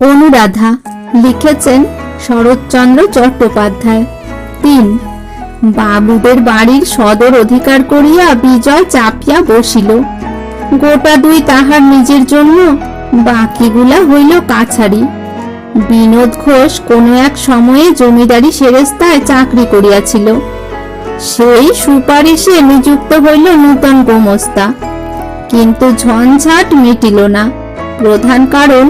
অনুরাধা লিখেছেন শরৎচন্দ্র চট্টোপাধ্যায়। ৩। বাবুদের বাড়ির সদর অধিকার করিয়া বিজয় চাপিয়া বসিল। গোটা দুই তাহার নিজের জন্য, বাকিগুলা হইল কাছারি। বিনোদ ঘোষ কোনো এক সময়ে জমিদারি সেরেস্তায় চাকরি করিয়াছিল। সেই সুপারিশে নিযুক্ত হইল নূতন গোমস্তা, কিন্তু ঝঞ্ঝাট মিটিল না। প্রধান কারণ,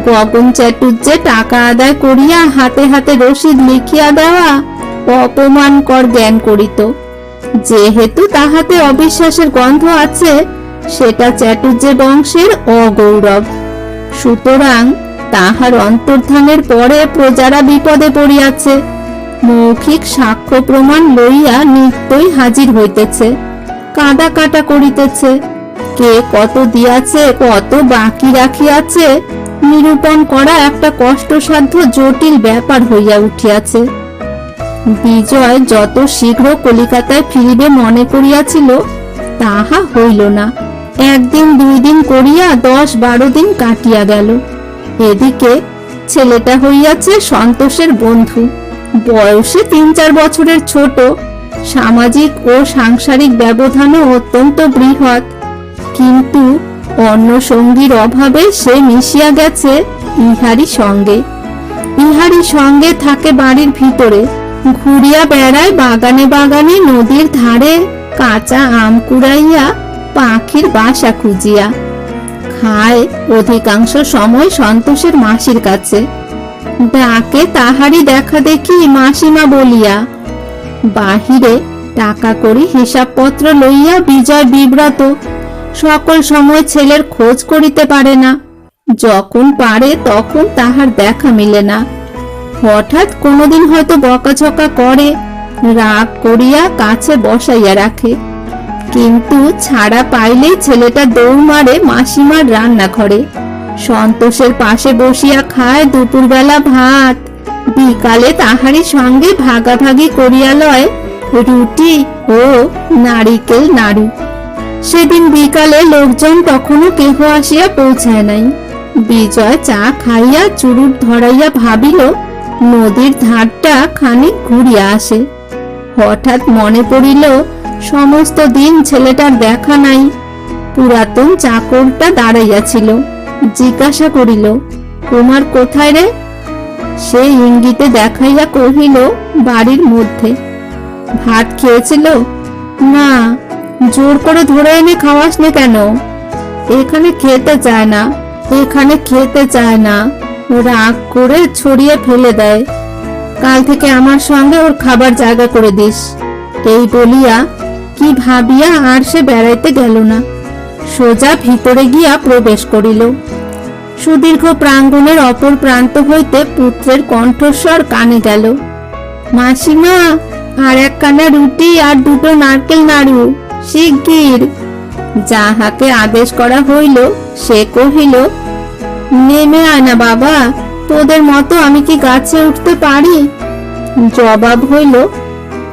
গগন চাটুর্যে টাকা আদায় করিয়া হাতে হাতে রসিদ লিখিয়া দেওয়া অপমানকর জ্ঞান করিত। যেহেতু তাহাতে অবিশ্বাসের গন্ধ আছে, সেটা চাটুর্যে বংশের অগৌরব। সুতরাং তাহার অন্তর্ধানের পরে প্রজারা বিপদে পড়িয়াছে। মৌখিক সাক্ষ্য প্রমাণ লইয়া নিত্যই হাজির হইতেছে, কাদা কাটা করিতেছে। কে কত দিয়াছে, কত বাকি রাখিয়াছে নিরূপণ করা একটা কষ্টসাধ্য জটিল ব্যাপার হইয়া উঠিয়াছে। বিজয় যত শীঘ্র কলিকাতায় ফিরিবে মনে করিয়াছিল, তাহা হইল না। একদিন দুই দিন করিয়া 10-12 দিন কাটিয়া গেল। এদিকে ছেলেটা হইয়াছে সন্তোষের বন্ধু, বয়সে 3-4 বছরের ছোট, সামাজিক ও সাংসারিক ব্যবধানও অত্যন্ত বৃহৎ। কিন্তু অন্য সঙ্গীর অভাবে সে মিশিয়া গেছে ইহারি সঙ্গে। ইহারি সঙ্গে থাকে বাড়ির ভিতরে, ঘুরিয়া বেড়ায় বাগানে বাগানে, নদীর ধারে কাঁচা আম কুড়াইয়া, পাখির বাসা খুঁজিয়া। খায় অধিকাংশ সময় সন্তোষের মাসির কাছে, ডাকে তাহারি দেখা দেখি মাসিমা বলিয়া। বাহিরে টাকা করি হিসাবপত্র লইয়া বিজয় বিব্রত। সকল সময় ছেলের খোঁজ করিতে পারে না, যখন পারে তখন তাহার দেখা মিলে না। হঠাৎ কোনোদিন হয়তো বকাঝকা করে, রাগ করিয়া কাছে বসাইয়া রাখে। কিন্তু ছাড়া পাইলেই ছেলেটা দৌড় মারে মাসিমার রান্নাঘরে, সন্তোষের পাশে বসিয়া খায় দুপুরবেলা ভাত। বিকালে তাহারই সঙ্গে ভাগাভাগি করিয়া লয় রুটি ও নারিকেল নাড়ু। সেদিন বিকালে লোকজন তখনও কেহ আসিয়া পৌঁছায় নাই। বিজয় চা খাইয়া চুরুট ধরাইয়া ভাবিল নদীর ধারটা খানিক ঘুরিয়া আসে। হঠাৎ মনে পড়িল সমস্ত দিন ছেলেটার দেখা নাই। পুরাতন চাকরটা দাঁড়াইয়াছিল, জিজ্ঞাসা করিল, কুমার কোথায় রে? সে ইঙ্গিতে দেখাইয়া কহিল, বাড়ির মধ্যে। ভাত খেয়েছিল? না। জোর করে ধরে এনে খাওয়াস না কেন? এখানে খেতে চায় না, এখানে খেতে চায় না, রাগ করে ছড়িয়ে ফেলে দেয়। কাল থেকে আমার সঙ্গে ওর খাবার জায়গা করে দিস। এই বলিয়া কি ভাবিয়া আর সে বেড়াইতে গেল না, সোজা ভিতরে গিয়া প্রবেশ করিল। সুদীর্ঘ প্রাঙ্গণের অপর প্রান্ত হইতে পুত্রের কণ্ঠস্বর কানে গেল, মাসিমা, আর 1 কানা রুটি আর 2টো নারকেল নাড়ু, শিগগির। যাহাকে আদেশ করা হইল সে কহিল, নেমে আয় না বাবা, তোদের মতো আমি কি গাছে উঠতে পারি? জবাব হইল,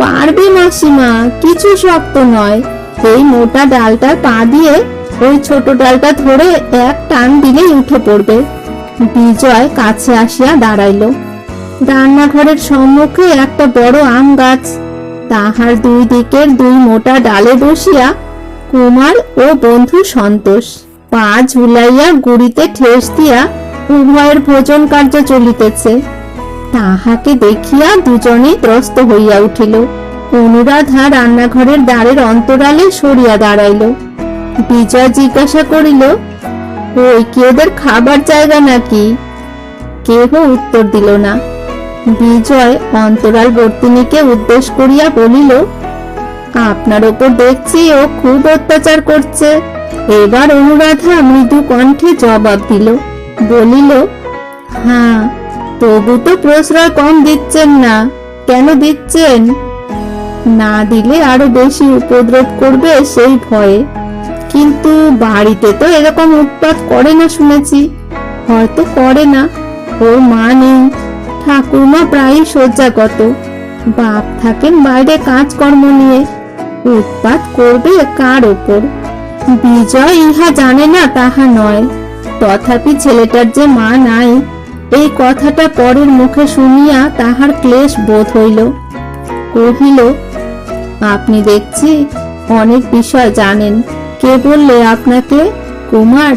পারবে মাসিমা, কিছু শক্ত নয়। এই মোটা ডালটার পা দিয়ে ওই ছোট ডালটা ধরে এক টান দিলেই উঠে পড়বে। বিজয় কাছে আসিয়া দাঁড়াইল। রান্নাঘরের সম্মুখে একটা বড় আম গাছ, তাহার 2 দিকের 2 মোটা ডালে বসিয়া কুমার ও বন্ধু সন্তোষ পা ঝুলাইয়া গুড়িতে ঠেস দিয়া উভয়ের ভোজন কার্য চলিতেছে। তাহাকে দেখিয়া দুজনেই ত্রস্ত হইয়া উঠিল। অনুরাধা রান্নাঘরের দ্বারের অন্তরালে সরিয়া দাঁড়াইল। বিজয় জিজ্ঞাসা করিল, ওই কি ওদের খাবার জায়গা নাকি? কেহ উত্তর দিল না। বিজয় অন্তরাল বর্তিনীকে উদ্দেশ করিয়া বলিল, আপনার ওপর দেখছি ও খুব অত্যাচার করছে। এবার অনুরাধা মৃদু কণ্ঠে জবাব দিল, বলিল, হ্যাঁ, তবু তো প্রশ্রয় কম দিচ্ছেন না। কেন দিচ্ছেন? না দিলে আরো বেশি উপদ্রব করবে সেই ভয়ে। কিন্তু বাড়িতে তো এরকম উৎপাত করে না শুনেছি। হয়তো করে না, ওর মা নেই, ঠাকুরমা প্রায়ই শয্যাগত, বাপ থাকেন বাইরে কাজকর্ম নিয়ে। উৎপাত করবে কার ওপর? বিজয় ইহা জানে না তাহা নয়, তথাপি ছেলেটার যে মা নাই এই কথাটা পরের মুখে শুনিয়া তাহার ক্লেশ বোধ হইল। কহিল, আপনি দেখছি অনেক বিষয় জানেন। কে বললে আপনাকে? কুমার।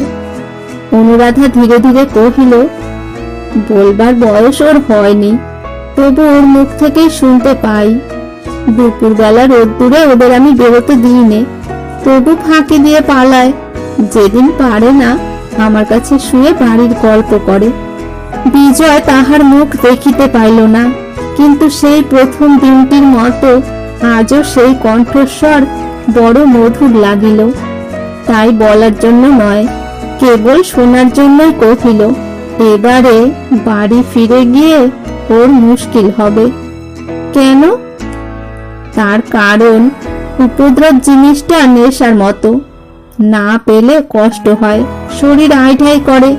অনুরাধা ধীরে ধীরে কহিল, বলবার বয়স ওর হয়নি, তবু ওর মুখ থেকেই শুনতে পাই। দুপুরবেলা রোদ্দুরে ওদের আমি বেরোতে দিই নে, তবু ফাঁকি দিয়ে পালায়। যেদিন পারে না, আমার কাছে শুয়ে বাড়ির গল্প করে। বিজয় তাহার মুখ দেখিতে পাইল না, কিন্তু সেই প্রথম দিনটির মতো আজও সেই কণ্ঠস্বর বড় মধুর লাগিল। তাই বলার জন্য নয়, কেবল শোনার জন্যই কহিল, এবারে বাড়ি ফিরে গিয়ে ওর মুশকিল হবে। কেন? তার কারণ, উপদ্রব জিনিসটা নেশার মতো। না পেলে কষ্ট হয়, শরীর আইঢাই করে,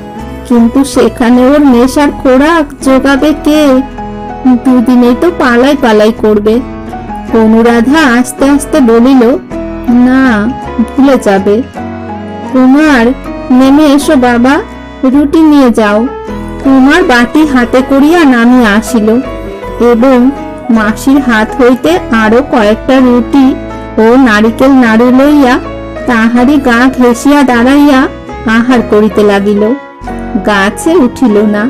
কিন্তু সেখানে ওর নেশার খোরাক জোগাবে কে? দুদিনেই তো পালাই পালাই করবে। অনুরাধা আস্তে আস্তে বলিল, না, ভুলে যাবে। কুমার, নেমে এসো বাবা, রুটি নিয়ে যাও। কুমার বাটি হাতে করিয়া নামিয়া আসিল এবং মাসির হাত হইতে আরো কয়েকটা রুটি ও নারিকেল নাড়ু লইয়া তাহারই গা ঘেঁষিয়া দাঁড়াইয়া আহার করিতে লাগিল। গাছে উঠিল না।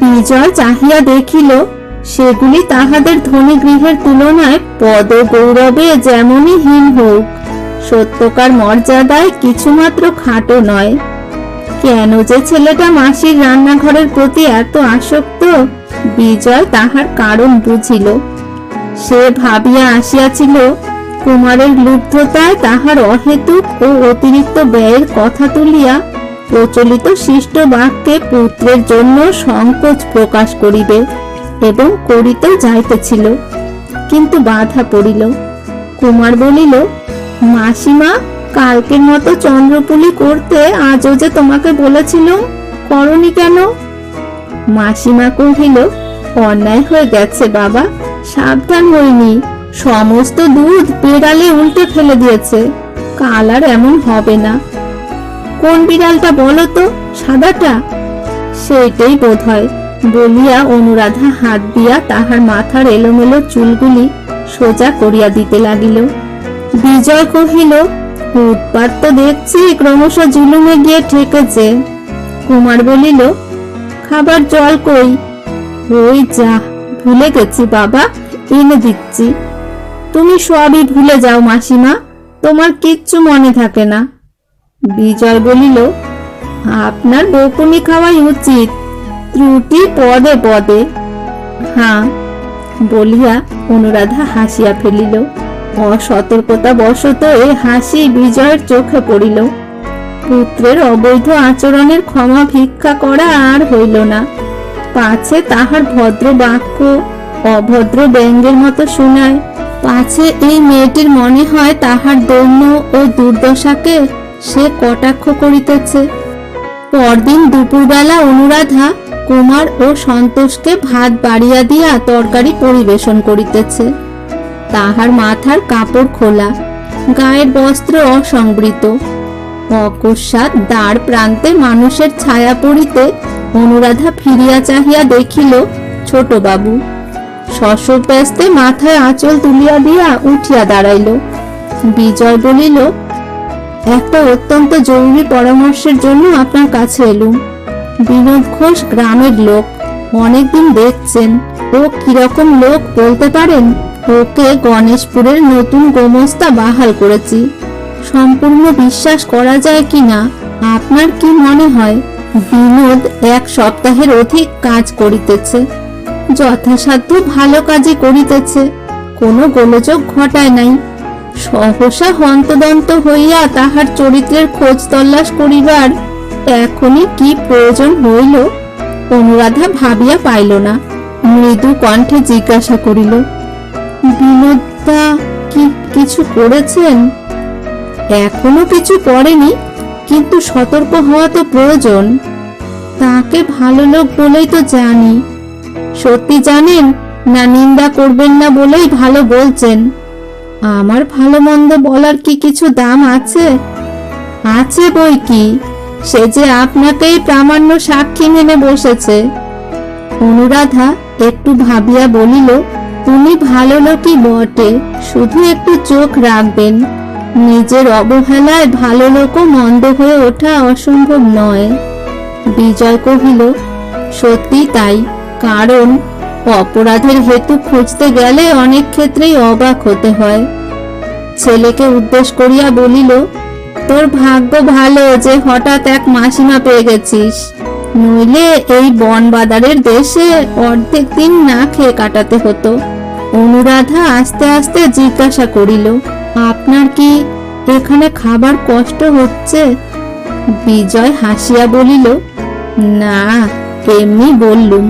বিজয় চাহিয়া দেখিল, সেগুলি তাহাদের ধনী গৃহের তুলনায় পদ গৌরবে যেমনই হীন হোক, সত্যকার মর্যাদায় কিছুমাত্র খাটো নয়। কেন যে ছেলেটা মাসির রান্নাঘরের প্রতি এত আসক্ত, বিজয় তাহার কারণ বুঝিল। সে ভাবিয়া আসিয়াছিল, কুমারের লুব্ধতায় তাহার অহেতুক ও অতিরিক্ত ব্যয়ের কথা তুলিয়া প্রচলিত শিষ্ট বাক্যে পুত্রের জন্য সংকোচ প্রকাশ করিবে এবং করিতে যাইতেছিল, কিন্তু বাধা পড়িল। কুমার বলিল, মাসিমা, কালকের মতো চন্দ্রপুলি করতে আজও যে তোমাকে বলেছিল, করনি কেন? মাসিমা কহিল, অন্যায় হয়ে গেছে বাবা, সাবধান হইনি, সমস্ত দুধ বিড়ালে উল্টে ফেলে দিয়েছে, কাল আর এমন হবে না। কোন বিড়ালটা বলো তো, সাদাটা? সেইটাই বোধ হয়, বলিয়া অনুরাধা হাত দিয়া তাহার মাথার এলোমেলো চুলগুলি সোজা করিয়া দিতে লাগিল। বিজয় কহিল, উৎপাত তো দেখছি ক্রমশ জুলুমে গিয়ে ঠেকেছে। কুমার বলিল, খাবার জল কই? ওই যা, ভুলে গেছি বাবা, এনে দিচ্ছি। তুমি সবই ভুলে যাও মাসিমা, তোমার কিচ্ছু মনে থাকে না। বিজয় বলিল, আপনার বকুনি খাওয়াই উচিত, ত্রুটি পদে পদে। হ্যাঁ, বলিয়া অনুরাধা হাসিয়া ফেলিল। অসতর্কতা বশত এই হাসি বিজয়ের চোখে পড়িল। পুত্রের অবৈধ আচরণের ক্ষমা ভিক্ষা করা আর হইল না। পাছে তাহার ভদ্র বাক্য অভদ্র ব্যঙ্গের মতো শোনায়, পাছে এই মেয়েটির মনে হয় তাহার দৈন্য ও দুর্দশাকে সে কটাক্ষ করিতেছে। পরদিন দুপুরবেলা অনুরাধা কুমার ও সন্তোষকে ভাত বাড়িয়া দিয়া তরকারি পরিবেশন করিতেছে। তাহার মাথার কাপড় খোলা, গায়ের বস্ত্র অসংবৃত। অকস্মাৎ দ্বার প্রান্তে মানুষের ছায়া পড়িতে অনুরাধা ফিরিয়া চাহিয়া দেখিল ছোট বাবু। শশব্যস্তে মাথায় আঁচল তুলিয়া দিয়া উঠিয়া দাঁড়াইল। বিজয় বলিল, একটা অত্যন্ত জরুরি পরামর্শের জন্য আপনার কাছে এলুম। বিনোদ ঘোষ গ্রামের লোক, অনেকদিন দেখছেন। ও কিরকম লোক বলতে পারেন? ওকে গণেশপুরের নতুন গোমস্তা বাহাল করেছি। সম্পূর্ণ বিশ্বাস করা যায় কিনা আপনার কি মনে হয়? বিনোদ 1 সপ্তাহের অধিক কাজ করিতেছে, যথাসাধ্য ভালো কাজই করিতেছে, কোনো গোলযোগ ঘটায় নাই। সহসা হন্তদন্ত হইয়া তাহার চরিত্রের খোঁজ তল্লাশ করিবার এখনই কি প্রয়োজন হইল অনুরাধা ভাবিয়া পাইল না। মৃদু কণ্ঠে জিজ্ঞাসা করিল, বিনোদদা কি কিছু করেছেন? এখনো কিছু করেনি, কিন্তু সতর্ক হওয়া তো প্রয়োজন। তাকে ভালো লোক বলেই তো জানি। সত্যি জানেন না নিন্দা করবেন না বলেই ভালো বলছেন? আমার ভালো মন্দ বলার কি কিছু দাম আছে? আছে বই কি, সে যে আপনাকেই প্রামাণ্য সাক্ষী মেনে বসেছে। অনুরাধা একটু ভাবিয়া বলিল, তুমি ভালো লোকই বটে, শুধু একটু চোখ রাখবেন। নিজের অবহেলায় ভালো লোকও মন্দ হয়ে ওঠা অসম্ভব নয়। বিজয় কহিল, সত্যি তাই, কারণ অপরাধের হেতু খুঁজতে গেলে অনেক ক্ষেত্রেই অবাক হতে হয়। ছেলেকে উদ্দেশ্য করিয়া বলিল, তোর ভাগ্য ভালো যে হঠাৎ এক মাসিমা পেয়ে গেছিস, নইলে এই বনবাদারের দেশে অর্ধেক দিন না খেয়ে কাটাতে হতো। অনুরাধা আস্তে আস্তে জিজ্ঞাসা করিল, আপনার কি এখানে খাবার কষ্ট হচ্ছে? বিজয় হাসিয়া বলিল, না, এমনি বললুম,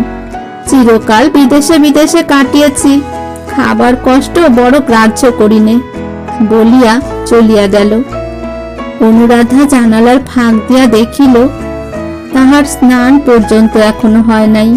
চিরকাল বিদেশে বিদেশে কাটিয়েছি, খাবার কষ্ট বড় গ্রাহ্য করিনে, বলিয়া চলিয়া গেল। অনুরাধা জানালার ফাঁক দিয়া দেখিল, তাহার স্নান পর্যন্ত এখনো হয় নাই।